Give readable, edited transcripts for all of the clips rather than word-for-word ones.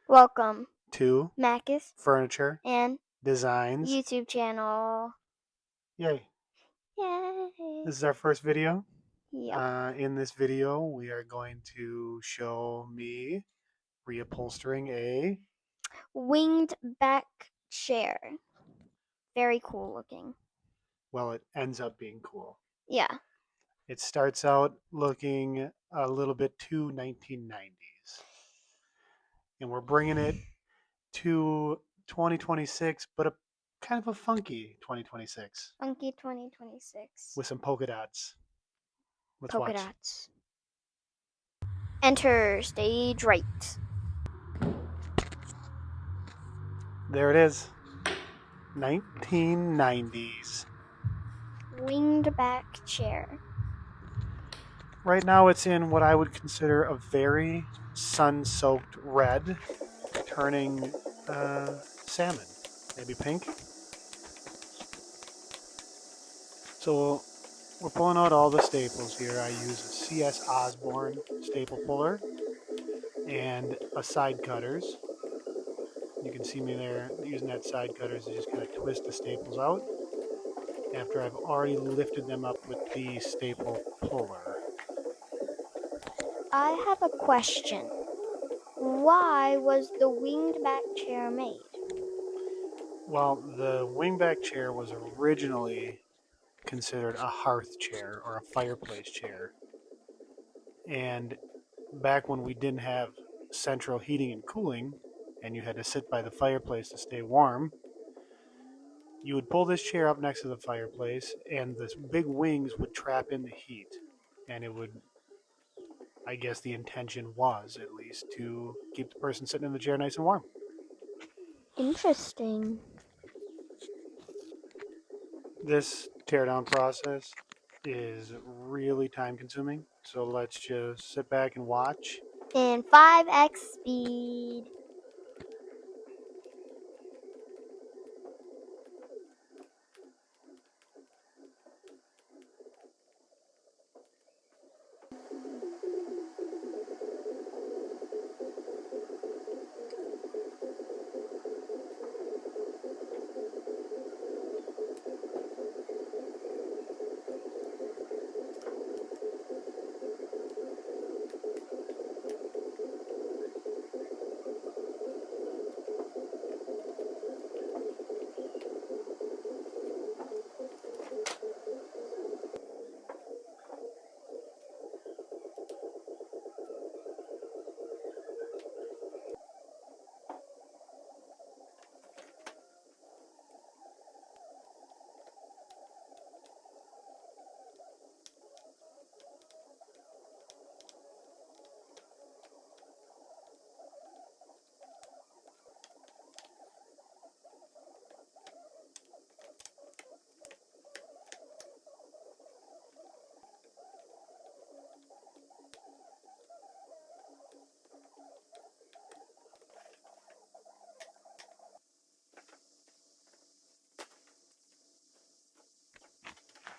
Welcome to Macus Furniture and Designs. YouTube channel. Yay. Yay! This is our first video. Yep. In this video, we are going to show me reupholstering a, Winged back chair. Very cool looking. well, it ends up being cool. Yeah. It starts out looking a little bit too 1990s. And we're bringing it to 2026, but a kind of a funky 2026 Funky 2026. with some polka dots. Let's Polka watch. dots. Enter stage right. There it is. 1990s. Winged back chair. Right now it's in what I would consider a very sun-soaked red, turning salmon, maybe pink. So we're pulling out all the staples here. I use a CS Osborne staple puller and a side cutters. You can see me there using that side cutters to just kind of twist the staples out after I've already lifted them up with the staple puller. I have a question. Why was the winged back chair made? Well, the wingback chair was originally considered a hearth chair or a fireplace chair. And back when we didn't have central heating and cooling, and you had to sit by the fireplace to stay warm, you would pull this chair up next to the fireplace, and the big wings would trap in the heat. And it would, I guess the intention was, at least, to keep the person sitting in the chair nice and warm. Interesting. This teardown process is really time consuming, so let's just sit back and watch. In 5x speed.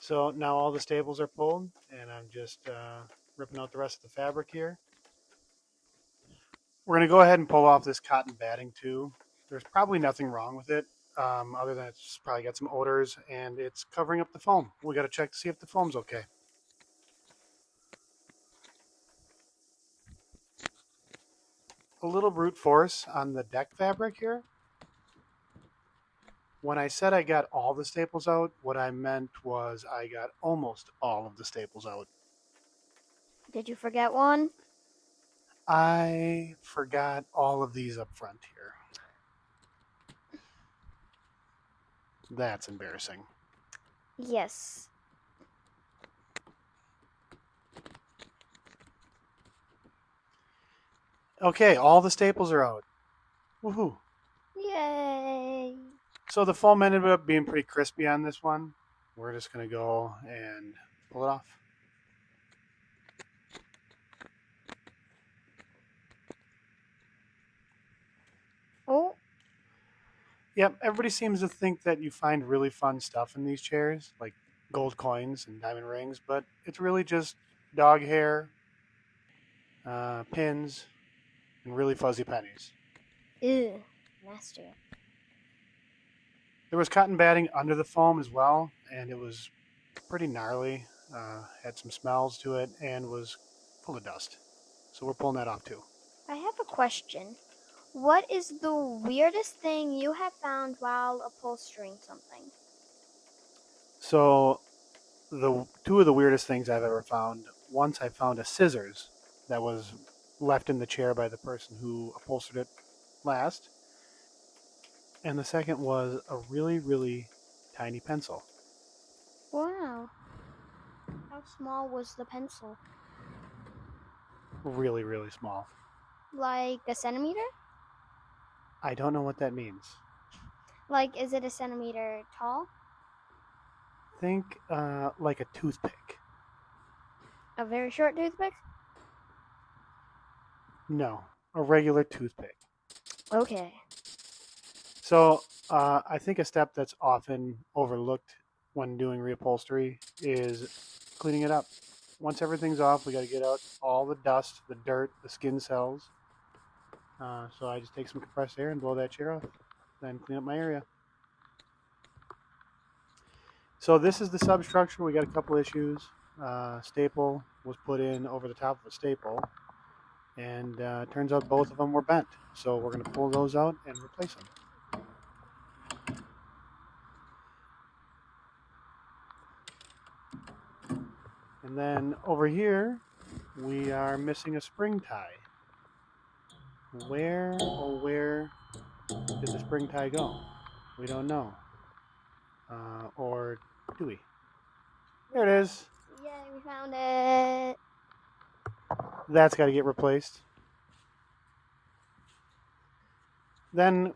So now all the staples are pulled, and I'm just ripping out the rest of the fabric here. We're going to go ahead and pull off this cotton batting too. There's probably nothing wrong with it, other than it's probably got some odors, and it's covering up the foam. We got to check to see if the foam's okay. A little brute force on the deck fabric here. When I said I got all the staples out, what I meant was I got almost all of the staples out. Did you forget one? I forgot all of these up front here. That's embarrassing. Yes. Okay, all the staples are out. Woohoo. Yay. So the foam ended up being pretty crispy on this one. We're just going to go and pull it off. Oh. Yep, everybody seems to think that you find really fun stuff in these chairs, like gold coins and diamond rings, but it's really just dog hair, pins, and really fuzzy pennies. Ew, nasty. There was cotton batting under the foam as well, and it was pretty gnarly. Had some smells to it and was full of dust. So we're pulling that off too. I have a question. What is the weirdest thing you have found while upholstering something? So the two of the weirdest things I've ever found. Once I found a scissors that was left in the chair by the person who upholstered it last, and the second was a really tiny pencil. Wow. How small was the pencil? Really small. Like a centimeter? I don't know what that means. Like, is it a centimeter tall? Think like a toothpick. A very short toothpick? No, a regular toothpick. Okay. So I think a step that's often overlooked when doing reupholstery is cleaning it up. Once everything's off, we got to get out all the dust, the dirt, the skin cells. So I just take some compressed air and blow that chair off, then clean up my area. So this is the substructure. We got a couple issues. Staple was put in over the top of a staple, and turns out both of them were bent. So we're going to pull those out and replace them. And then over here, we are missing a spring tie. Where, oh where did the spring tie go? We don't know. Or do we? There it is. Yay, we found it. That's got to get replaced. Then,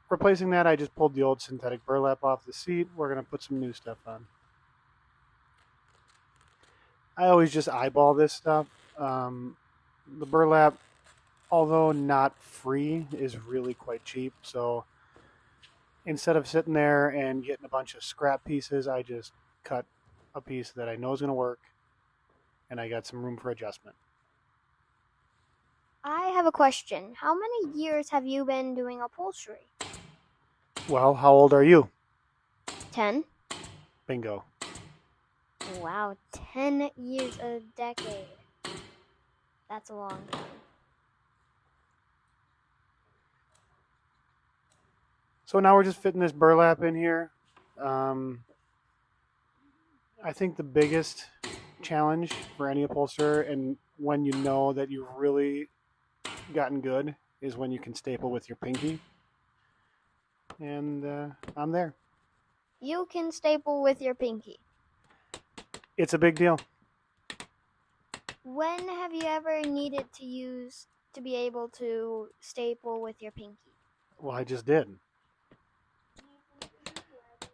replacing that, I just pulled the old synthetic burlap off the seat. We're going to put some new stuff on. I always just eyeball this stuff. The burlap, although not free, is really quite cheap. So instead of sitting there and getting a bunch of scrap pieces, I just cut a piece that I know is going to work, and I got some room for adjustment. I have a question. How many years have you been doing upholstery? Well, how old are you? 10? Bingo. Wow, 10 years, a decade. That's a long time. So now we're just fitting this burlap in here. I think the biggest challenge for any upholsterer, and when you know that you've really gotten good, is when you can staple with your pinky. And I'm there. You can staple with your pinky. It's a big deal. When have you ever needed to be able to staple with your pinky? Well, I just did.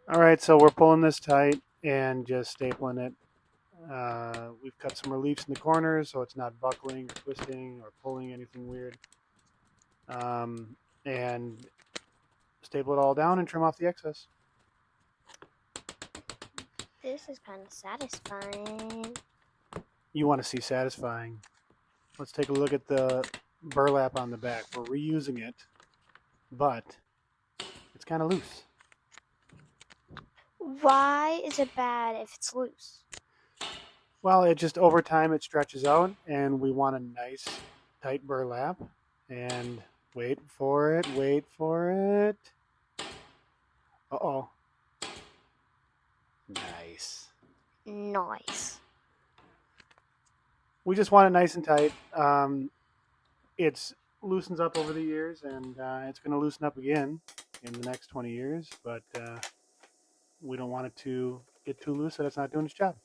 All right, so we're pulling this tight and just stapling it. We've cut some reliefs in the corners so it's not buckling or twisting or pulling anything weird. And staple it all down and trim off the excess. This is kind of satisfying. You want to see satisfying. Let's take a look at the burlap on the back. We're reusing it, but it's kind of loose. Why is it bad if it's loose? Well, it just over time it stretches out, and we want a nice tight burlap. And wait for it, wait for it. Uh-oh. Nice. Nice. We just want it nice and tight. It's loosens up over the years, and it's going to loosen up again in the next 20 years, but we don't want it to get too loose that it's not doing its job.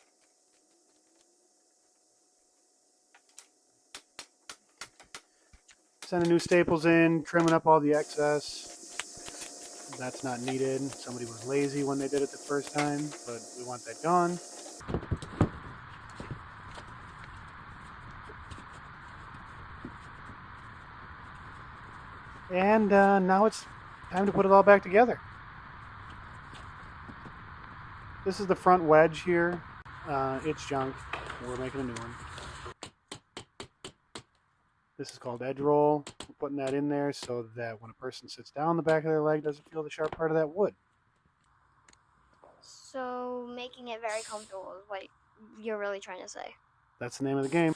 Sending new staples in, trimming up all the excess. That's not needed. Somebody was lazy when they did it the first time, but we want that gone. And now it's time to put it all back together. This is the front wedge here. It's junk. We're making a new one. This is called edge roll. putting that in there so that when a person sits down, the back of their leg doesn't feel the sharp part of that wood. So making it very comfortable is what you're really trying to say. That's the name of the game.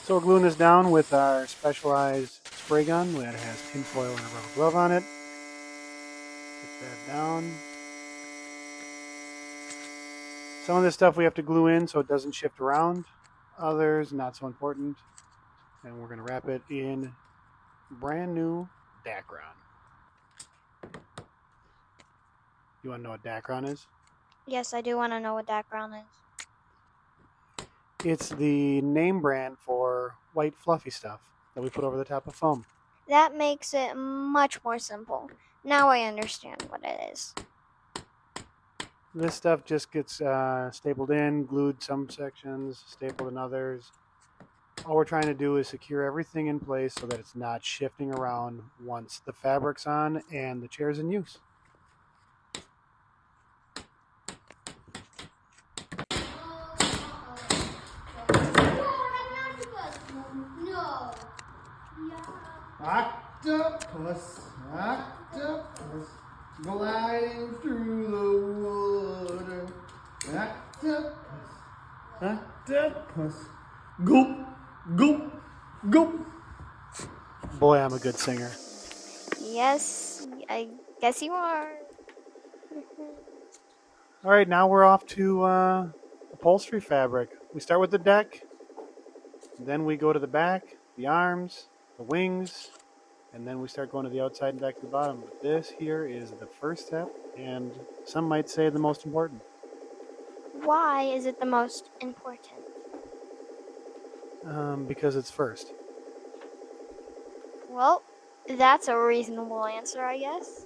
So we're gluing this down with our specialized spray gun that has tinfoil and a rubber glove on it. Put that down. Some of this stuff we have to glue in so it doesn't shift around. Others, not so important. And we're going to wrap it in brand new Dacron. You want to know what Dacron is? Yes, I do want to know what Dacron is. It's the name brand for white fluffy stuff that we put over the top of foam. That makes it much more simple. Now I understand what it is. This stuff just gets stapled in, glued some sections, stapled in others. All we're trying to do is secure everything in place so that it's not shifting around once the fabric's on and the chair's in use. Octopus, octopus, gliding through the water. Octopus, octopus, goop, goop, goop. Boy, I'm a good singer. Yes, I guess you are. All right, now we're off to upholstery fabric. We start with the deck, then we go to the back, the arms, the wings, and then we start going to the outside and back to the bottom. But this here is the first step, and some might say the most important. Why is it the most important? Because it's first. Well, that's a reasonable answer, I guess.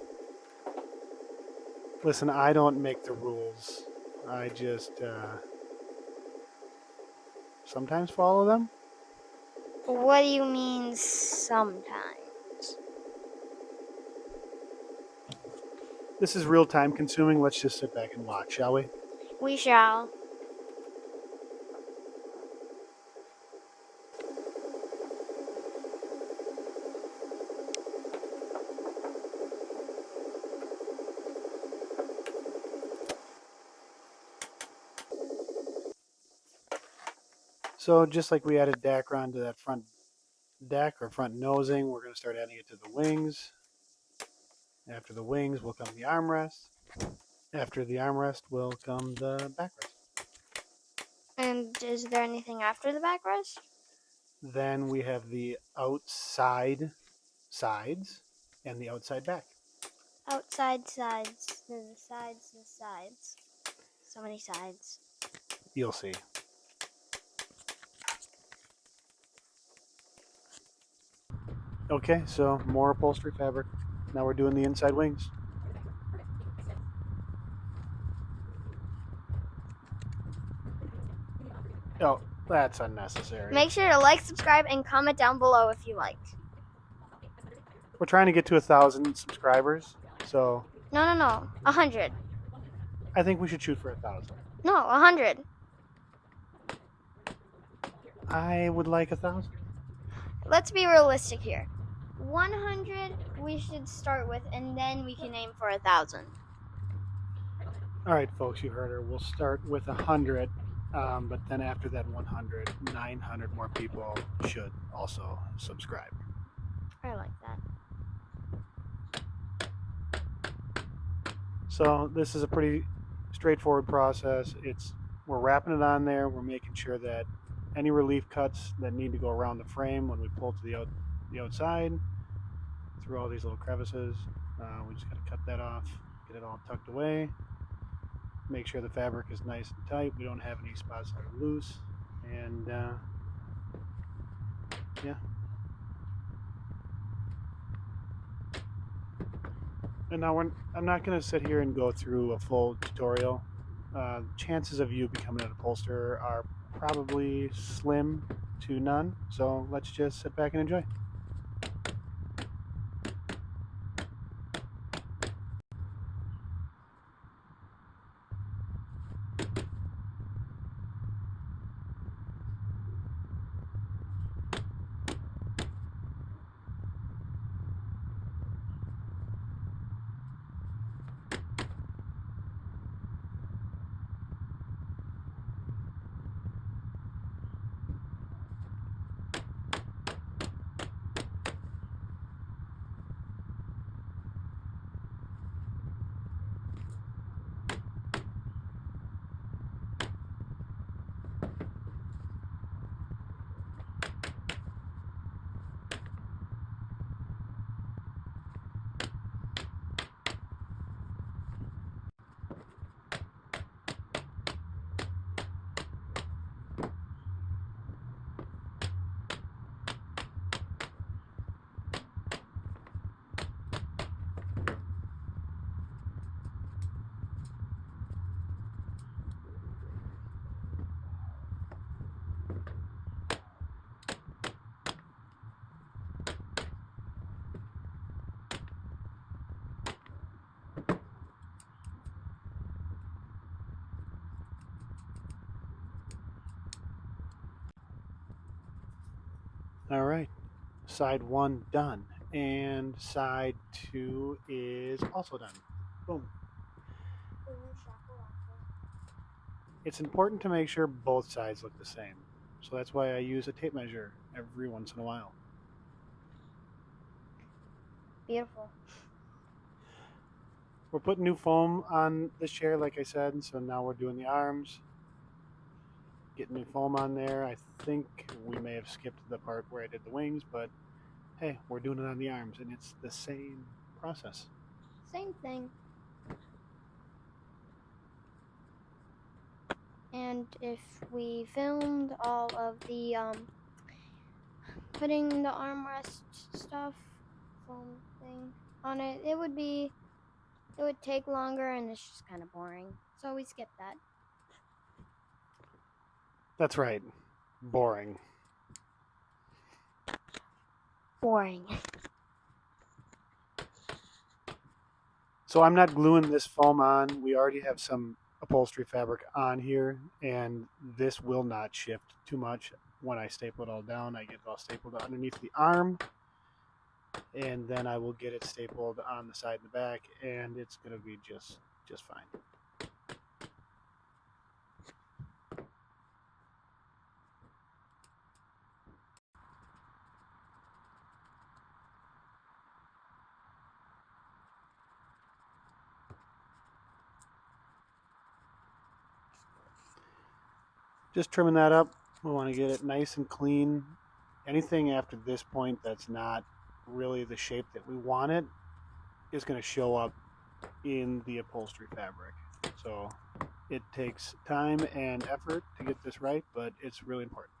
Listen, I don't make the rules. I just sometimes follow them. What do you mean sometimes? This is real time consuming. Let's just sit back and watch, shall we? We shall. So just like we added Dacron to that front deck or front nosing, we're going to start adding it to the wings. After the wings will come the armrest. After the armrest will come the backrest. And is there anything after the backrest? Then we have the outside sides and the outside back. Outside sides, the sides, the sides. So many sides. You'll see. Okay, so more upholstery fabric. Now we're doing the inside wings. Oh, that's unnecessary. Make sure to like, subscribe, and comment down below if you like. We're trying to get to 1,000 subscribers, so No. 100. I think we should shoot for 1,000. No, 100. I would like 1,000. Let's be realistic here. 100 we should start with, and then we can aim for 1,000. All right, folks, you heard her. We'll start with 100, but then after that 100, 900 more people should also subscribe. I like that. So this is a pretty straightforward process. We're wrapping it on there. We're making sure that any relief cuts that need to go around the frame when we pull to the outside through all these little crevices, we just got to cut that off, get it all tucked away, make sure the fabric is nice and tight. We don't have any spots that are loose, and yeah. And now I'm not going to sit here and go through a full tutorial. Chances of you becoming an upholsterer are probably slim to none. So let's just sit back and enjoy. All right. Side 1 done. And side 2 is also done. Boom. It's important to make sure both sides look the same. So that's why I use a tape measure every once in a while. Beautiful. We're putting new foam on this chair, like I said, so now we're doing the arms. Getting new foam on there. I think we may have skipped the part where I did the wings, but hey, we're doing it on the arms, and it's the same process. Same thing. And if we filmed all of the putting the armrest stuff, foam thing on it, it would take longer and it's just kind of boring. So we skipped that. That's right. Boring. Boring. So I'm not gluing this foam on. We already have some upholstery fabric on here, and this will not shift too much. When I staple it all down, I get it all stapled underneath the arm, and then I will get it stapled on the side and the back, and it's going to be just fine. Just trimming that up. We want to get it nice and clean. Anything after this point that's not really the shape that we want it is going to show up in the upholstery fabric. So it takes time and effort to get this right, but it's really important.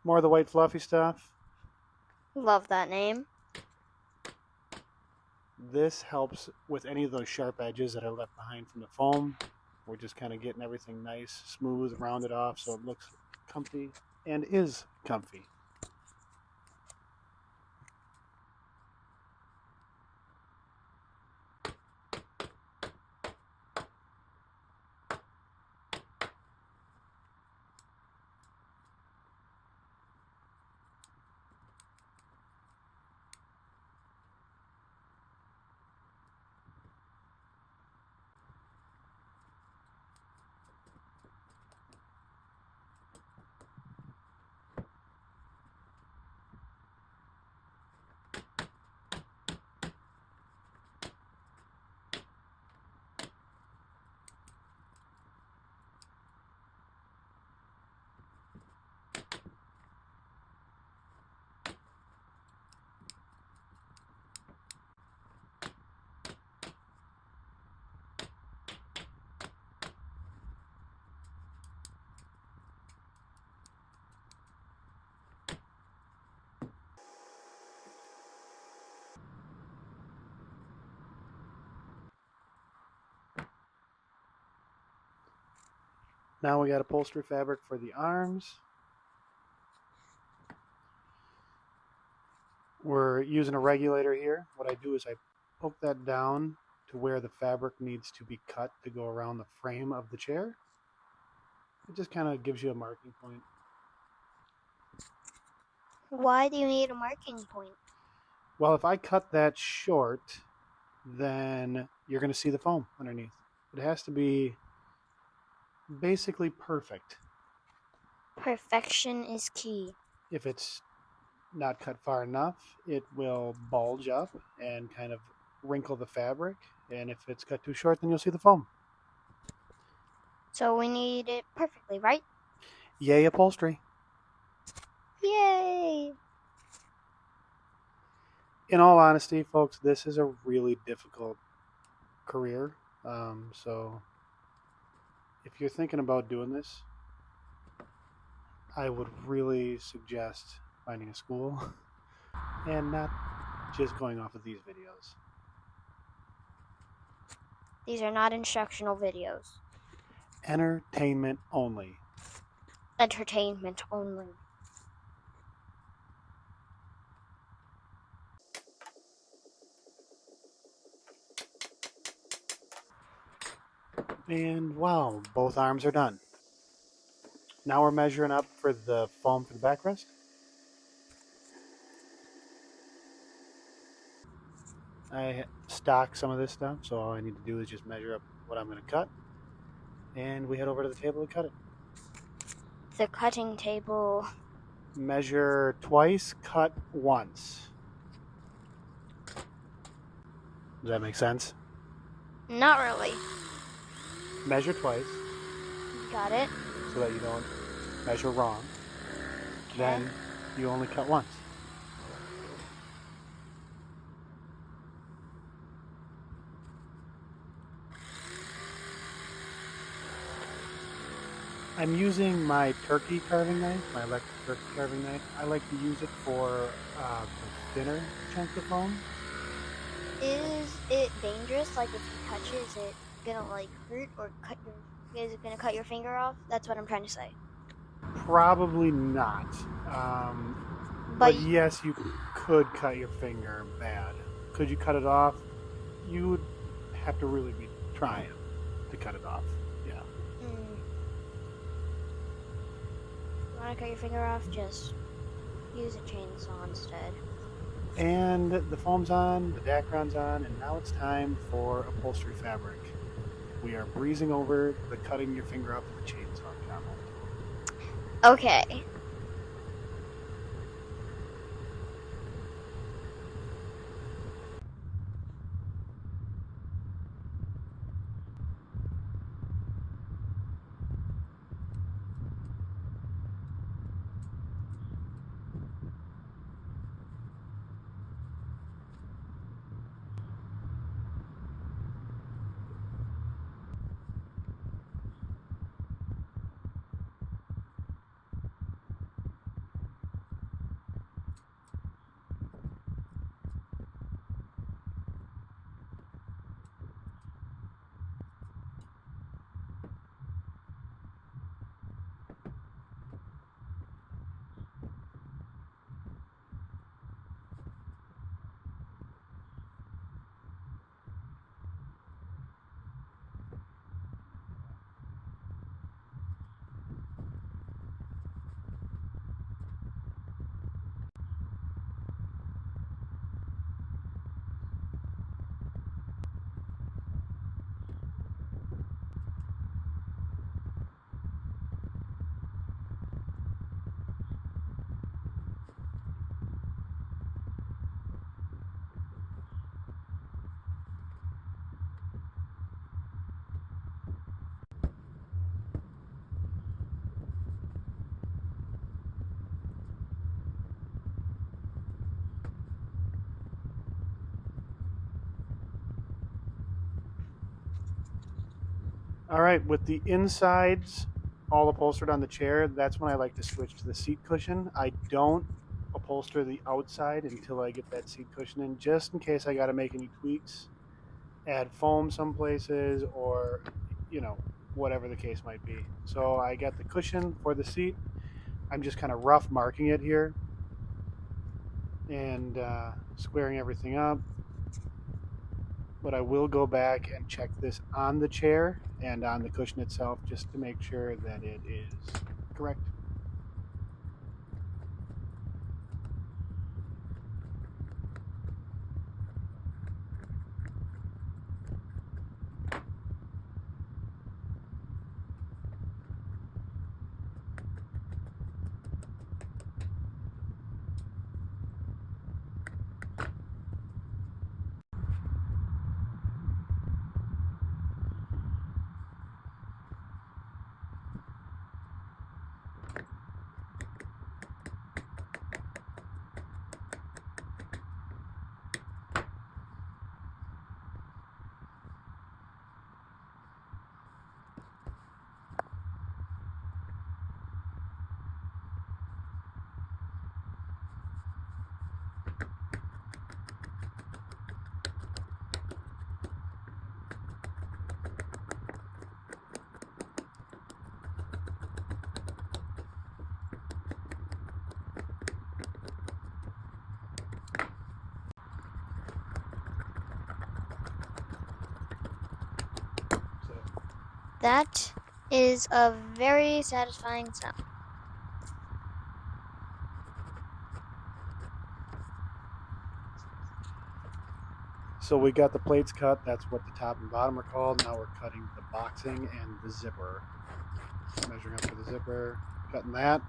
More of the white fluffy stuff. Love that name. This helps with any of those sharp edges that are left behind from the foam. We're just kind of getting everything nice, smooth, rounded off so it looks comfy and is comfy. Now we got upholstery fabric for the arms. We're using a regulator here. What I do is I poke that down to where the fabric needs to be cut to go around the frame of the chair. It just kind of gives you a marking point. Why do you need a marking point? Well, if I cut that short, then you're going to see the foam underneath. It has to be basically perfect. Perfection is key. If it's not cut far enough, it will bulge up and kind of wrinkle the fabric. And if it's cut too short, then you'll see the foam. So we need it perfectly, right? Yay, upholstery. Yay! In all honesty, folks, this is a really difficult career. So if you're thinking about doing this, I would really suggest finding a school and not just going off of these videos. These are not instructional videos. Entertainment only. Entertainment only. And wow, both arms are done. Now we're measuring up for the foam for the backrest. I stock some of this stuff, so all I need to do is just measure up what I'm going to cut, and we head over to the table to cut it. The cutting table. Measure twice, cut once. Does that make sense? Not really. Measure twice Got it. so that you don't measure wrong. Okay. Then you only cut once. I'm using my turkey carving knife, my electric turkey carving knife. I like to use it for the thinner chunks of foam. Is it dangerous? Like if you touch it, is it gonna like hurt or cut your? Is it gonna cut your finger off? That's what I'm trying to say. Probably not. But yes, you could cut your finger bad. Could you cut it off? You would have to really be trying to cut it off. Yeah. You want to cut your finger off? Just use a chainsaw instead. And the foam's on, the Dacron's on, and now it's time for upholstery fabric. We are breezing over the cutting your finger off with a chainsaw comment. Okay. All right, with the insides all upholstered on the chair, that's when I like to switch to the seat cushion. I don't upholster the outside until I get that seat cushion in, just in case I got to make any tweaks, add foam some places, or, whatever the case might be. So I got the cushion for the seat. I'm just kind of rough marking it here and squaring everything up. But I will go back and check this on the chair and on the cushion itself just to make sure that it is correct. That is a very satisfying sound. So we got the plates cut. That's what the top and bottom are called. Now we're cutting the boxing and the zipper. Measuring up for the zipper, cutting that.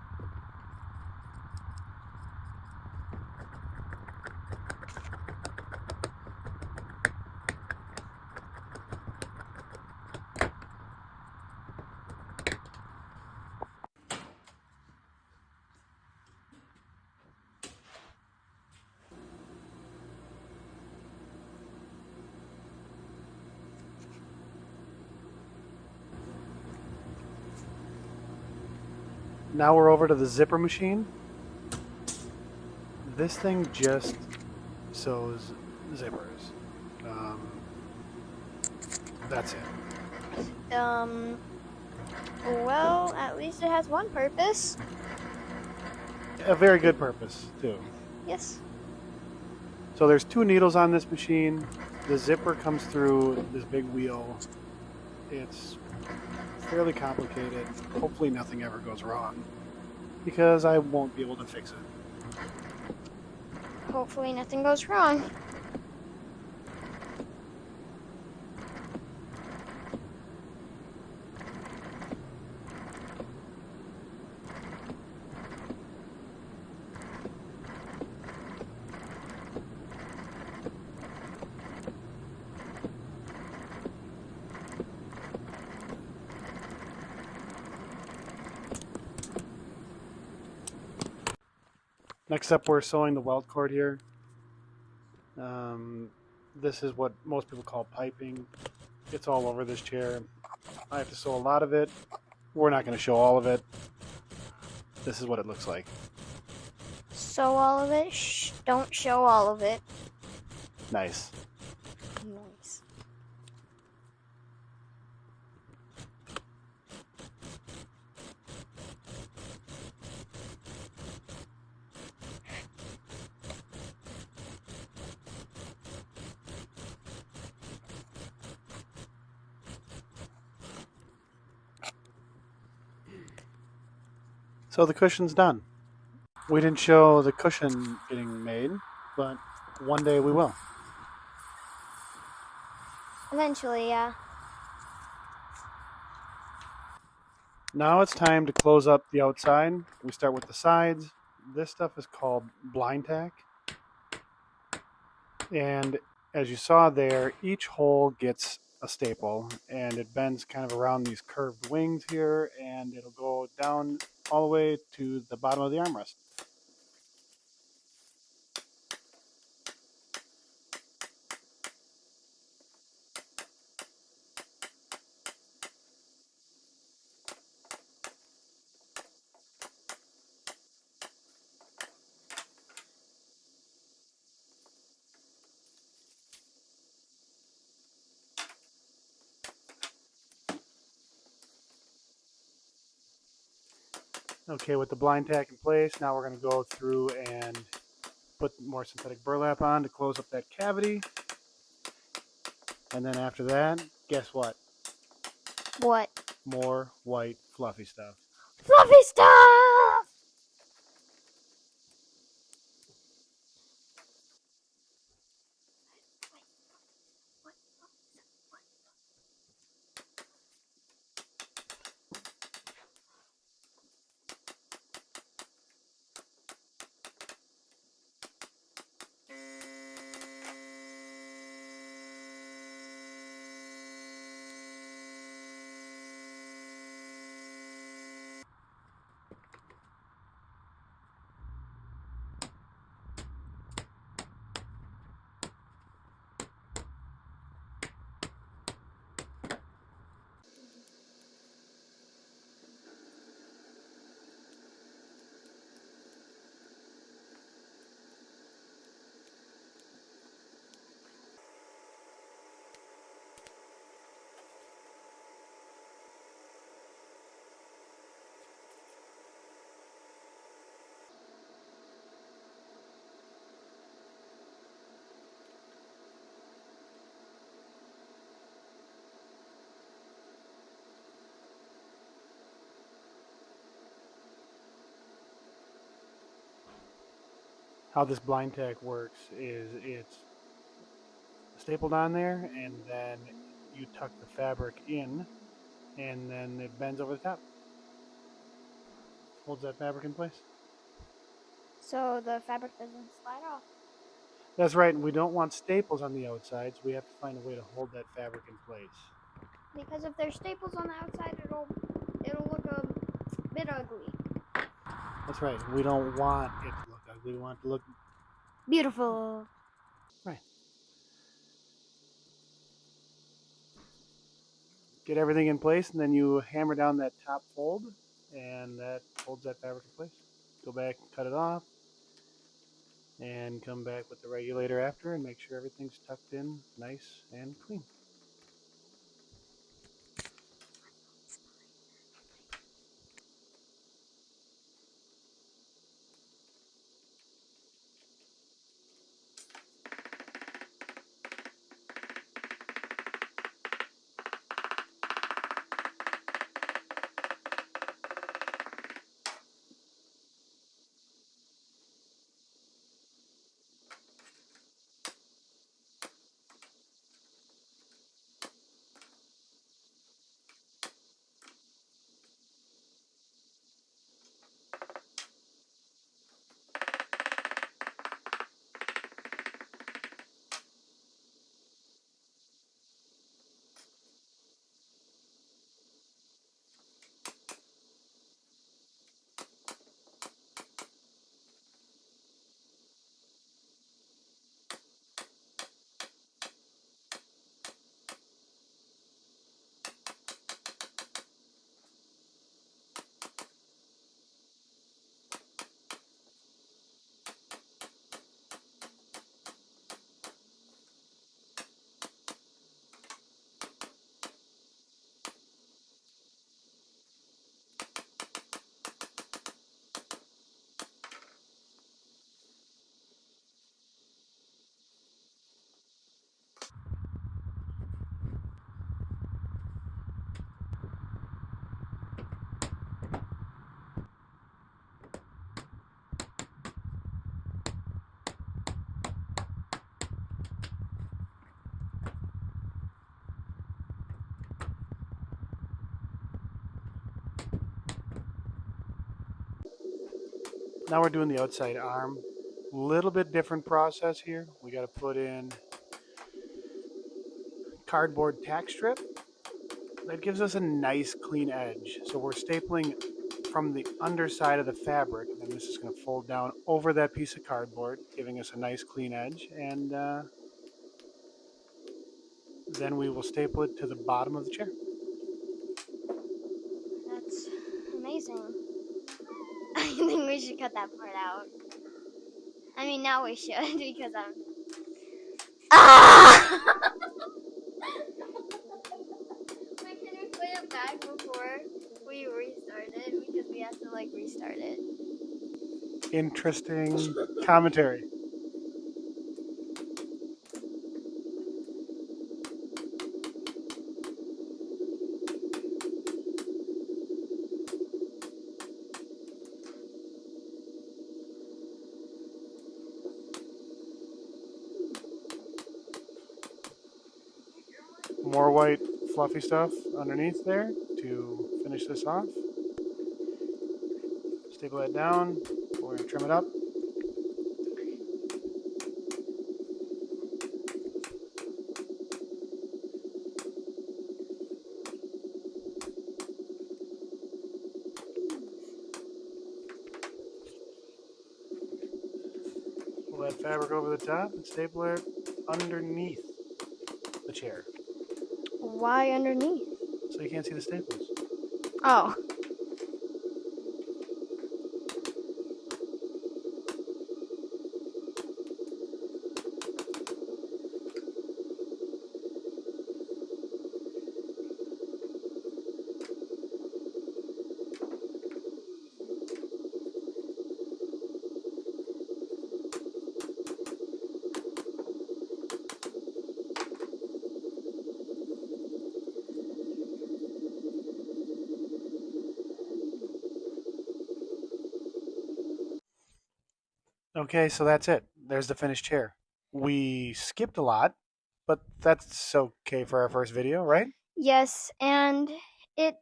Now we're over to the zipper machine. This thing just sews zippers. That's it. Well, at least it has one purpose. A very good purpose, too. Yes. So there's 2 needles on this machine. The zipper comes through this big wheel. It's fairly complicated. Hopefully nothing ever goes wrong, because I won't be able to fix it. Hopefully nothing goes wrong. Next up, we're sewing the weld cord here. This is what most people call piping. It's all over this chair. I have to sew a lot of it. We're not going to show all of it. This is what it looks like. Sew all of it. Don't show all of it. Nice. Nice. So the cushion's done. We didn't show the cushion getting made, but one day we will. Eventually, yeah. Now it's time to close up the outside. We start with the sides. This stuff is called blind tack. And as you saw there, each hole gets a staple, and it bends kind of around these curved wings here, and it'll go down all the way to the bottom of the armrest. Okay, with the blind tack in place, now we're going to go through and put more synthetic burlap on to close up that cavity. And then after that, guess what? What? More white fluffy stuff. Fluffy stuff! How this blind tack works is it's stapled on there, and then you tuck the fabric in, and then it bends over the top. Holds that fabric in place. So the fabric doesn't slide off. That's right. We don't want staples on the outsides. We have to find a way to hold that fabric in place. Because if there's staples on the outside, it'll look a bit ugly. That's right. We don't want it to look ugly. We want it to look Beautiful. right. Get everything in place, and then you hammer down that top fold, and that holds that fabric in place. Go back, cut it off, and come back with the regulator after, and make sure everything's tucked in nice and clean. Now we're doing the outside arm. Little bit different process here. We got to put in cardboard tack strip. That gives us a nice clean edge. So we're stapling from the underside of the fabric, and this is going to fold down over that piece of cardboard, giving us a nice clean edge. And then we will staple it to the bottom of the chair. That's amazing. I think we should cut that part out. I mean, now we should because I'm. Ah! Wait, can we put it back before we restart it? Because we have to like restart it. Interesting commentary. More white fluffy stuff underneath there to finish this off. Staple that down. We're going to trim it up. Pull that fabric over the top and staple it underneath the chair Why underneath? so you can't see the staples. Oh. Okay, so that's it. There's the finished chair. We skipped a lot But that's okay for our first video, right? Yes, and it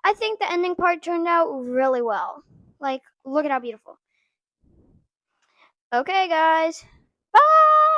I think the ending part turned out really well. Like, look at how beautiful. Okay, guys. Bye!